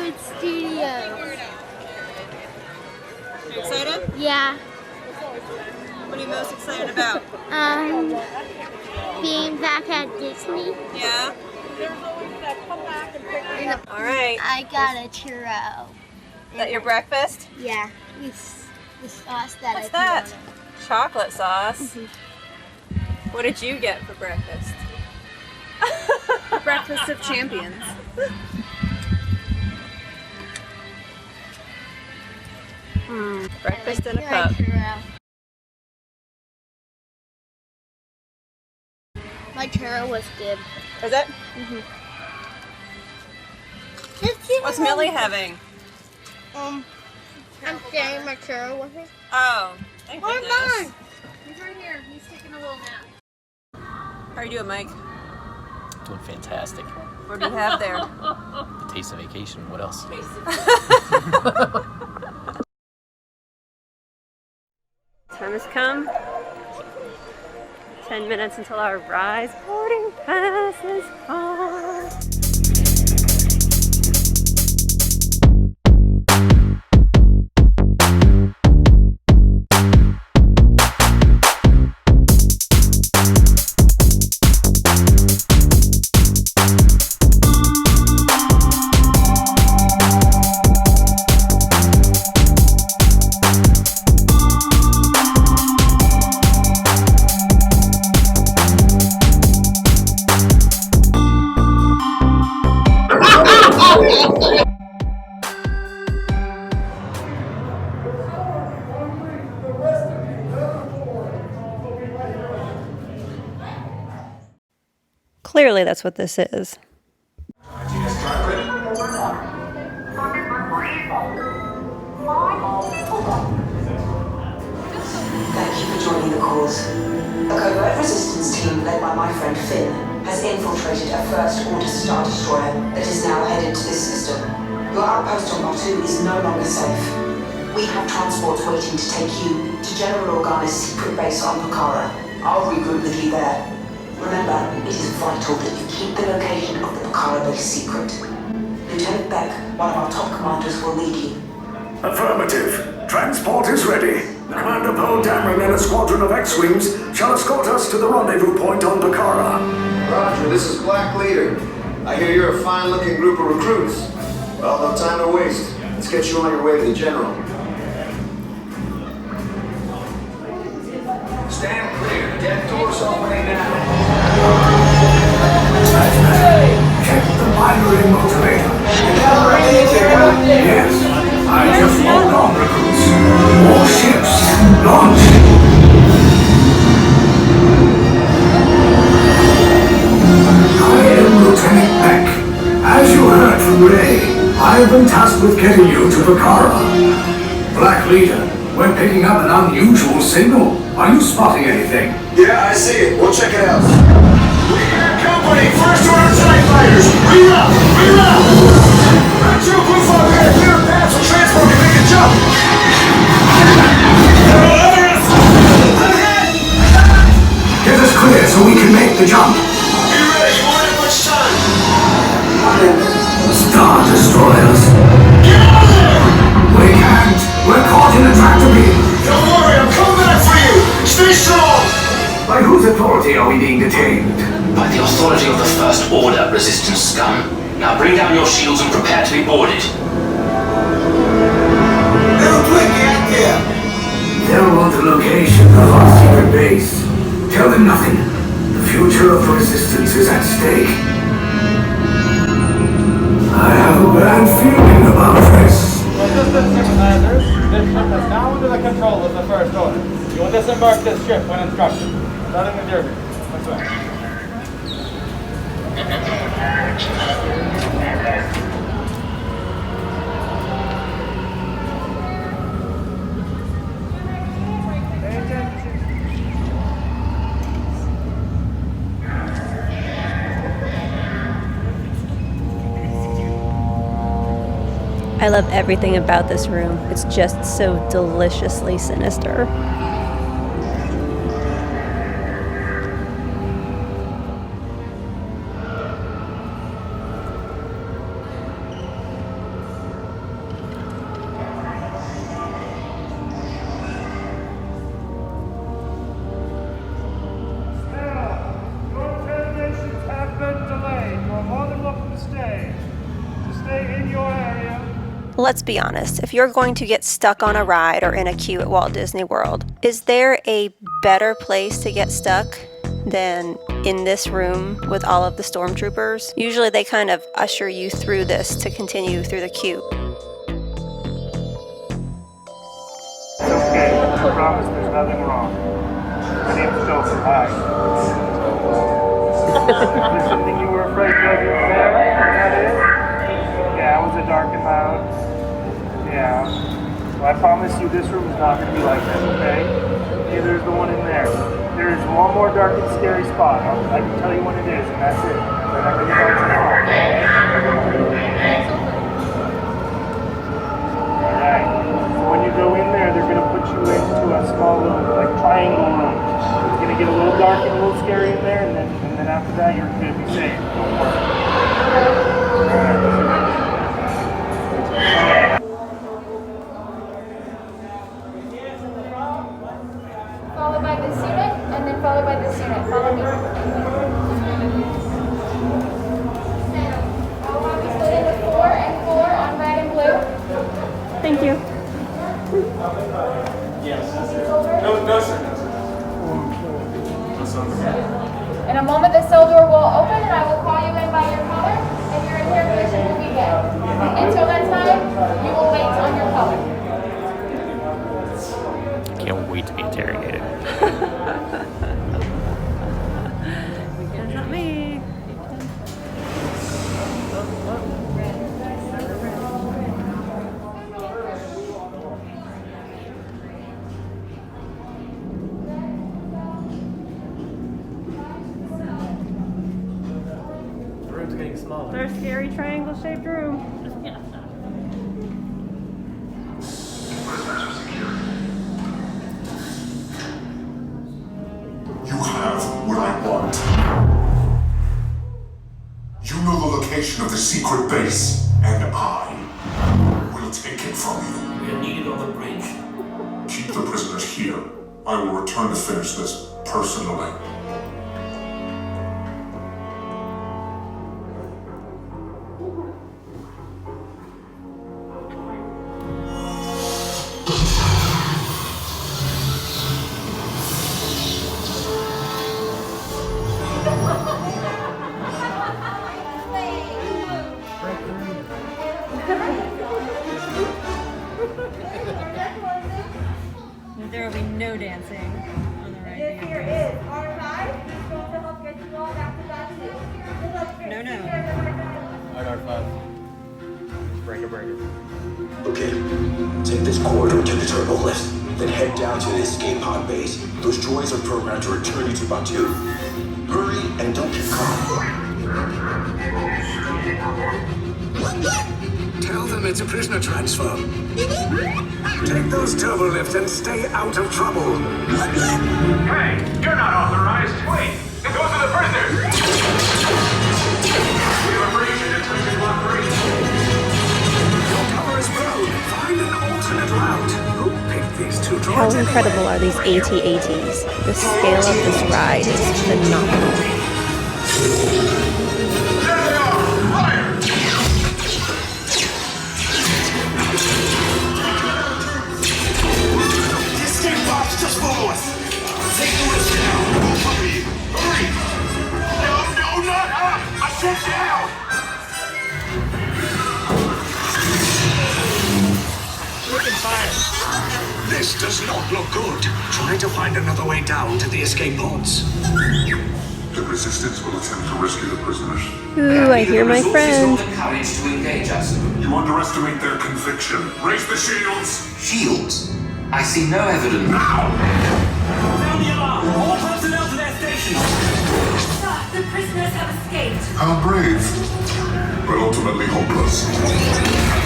Hollywood Studios. Are you excited? Yeah. What are you most excited about? Being back at Disney. Yeah? All right. I got a churro. Is that your breakfast? Yeah. The sauce that What's I that? put on it. Chocolate sauce. What did you get for breakfast? Breakfast of champions. Breakfast in a My cup. churro. My churro was good. Is it? What's Millie having? I'm sharing my churro with her. Oh, thank Where's goodness. mine? He's right here. He's taking a little nap. How are you doing, Mike? Doing fantastic. What do you have there? The taste of vacation. What else? Time has come. 10 minutes until our rise boarding pass is on. Clearly, that's what this is. Thank you for joining the cause. A covert resistance team led by my friend Finn has infiltrated a First Order Star Destroyer that is now headed to this system. Your outpost on Batu is no longer safe. We have transports waiting to take you to General Organa's secret base on Pucara. I'll regroup with you there. Remember, it is vital that you keep the location of the Pucara base secret. Lieutenant Beck, one of our top commanders, will lead you. Affirmative. Transport is ready. Commander Poe Dameron and a squadron of X-Wings shall escort us to the rendezvous point on Pucara. Roger, this is Black Leader. I hear you're a fine-looking group of recruits. Well, no time to waste. Let's get you on your way to the General. Stand clear. Dead doors opening now. Check the binary motivator. Yes, I just logged on, recruits. More ships, launch! I am Lieutenant Beck. As you heard from Ray, I have been tasked with getting you to Pucara. Black Leader, we're picking up an unusual signal. Are you spotting anything? Yeah, I see it. We'll check it out. We got company. First Order TIE fighters. Reroute! Reroute! True Blue Fog, we got a clear path so transport can make a jump. Get us clear so we can make the jump. Be ready. You won't have much time. Star Destroyers. Get out of there! We can't. We're caught in a tractor beam. Don't worry, I'm coming back for you. Stay strong. By whose authority are we being detained? By the authority of the First Order, resistance scum. Now bring down your shields and prepare to be boarded. Little quick, get there. They'll want the location of our secret base. Tell them nothing. The future of the resistance is at stake. I have a bad feeling about this. Resistance sympathizers, this ship is now under the control of the First Order. You will disembark this ship when instructed. Starting with Derby. This way. I love everything about this room. It's just so deliciously sinister. Let's be honest, if you're going to get stuck on a ride or in a queue at Walt Disney World, is there a better place to get stuck than in this room with all of the stormtroopers? Usually they kind of usher you through this to continue through the queue. It's okay. I promise there's nothing wrong. My name's Schöfferhofer. Hi. Is there something you were afraid wasn't there? That is? Yeah, was it dark and loud? Yeah. Well, I promise you this room is not going to be like that, okay? Neither is the one in there. There is one more dark and scary spot. I can tell you when it is, and that's it. Then everything else is fine. Alright. So when you go in there, they're going to put you into a small little, like, triangle room. It's going to get a little dark and a little scary in there, and then after that, you're going to be safe. Don't worry. Alright. Followed by this unit, and then followed by this unit. Follow me. I'll have you split into 4 and 4 on red and blue. Thank you. No, sir. In a moment, the cell door will open, and I will call you in by your color, and your interrogation will begin. Until that time, you will wait on your color. Can't wait to be interrogated. That's not me. The room's getting smaller. They're a scary triangle-shaped room. You have what I want. You know the location of the secret base, and I will take it from you. We are needed on the bridge. Keep the prisoners here. I will return to finish this personally. There will be no dancing on the right. This here is R5. He's going to help get you all back to that No, no. R5. Breaker. Okay, take this corridor to the turbo lift, then head down to the escape pod base. Those droids are programmed to return you to Batu. Hurry and don't get caught. Tell them it's a prisoner transfer. Take those turbo lifts and stay out of trouble. Hey, you're not authorized. Wait, it goes to the prisoners. We have a breach in Intrusion Block 3. Your cover is blown. Find an alternate route. Who picked these two droids? How incredible are these AT-ATs? The scale of this ride is phenomenal. There they are! Fire! The escape pods just below us. Take the lift now. Move for me. Hurry! No, not up! I said down! This does not look good. Try to find another way down to the escape pods. The resistance will attempt to rescue the prisoners. Ooh, I hear my friend. The courage to engage us. You underestimate their conviction. Raise the shields! Shields. I see no evidence. Now! Sound the alarm! All personnel to their stations! Sir, the prisoners have escaped. How brave, but ultimately hopeless.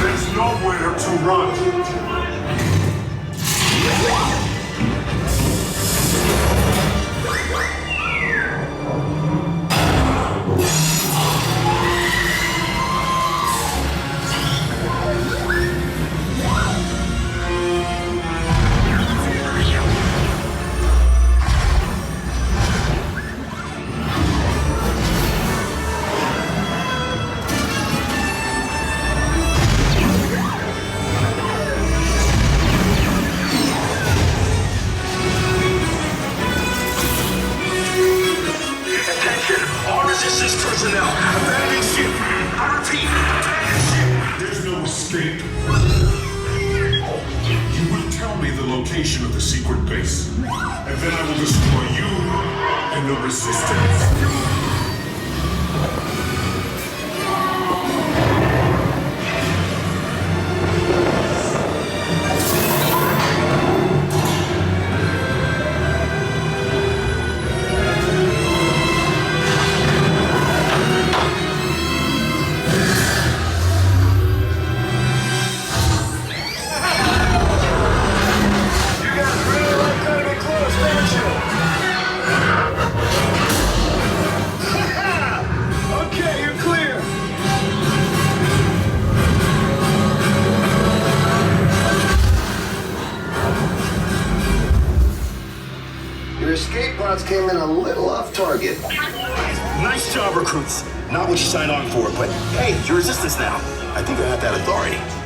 There's nowhere to run. location of the secret base, and then I will destroy you and the Resistance. Your escape pods came in a little off target. Nice job, recruits. Not what you signed on for, but hey, you're Resistance now. I think I have that authority.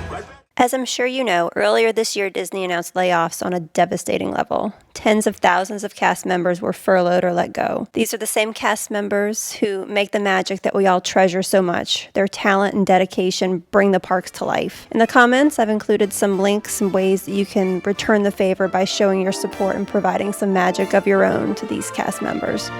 As I'm sure you know, earlier this year Disney announced layoffs on a devastating level. Tens of thousands of cast members were furloughed or let go. These are the same cast members who make the magic that we all treasure so much. Their talent and dedication bring the parks to life. In the comments, I've included some links and ways that you can return the favor by showing your support and providing some magic of your own to these cast members.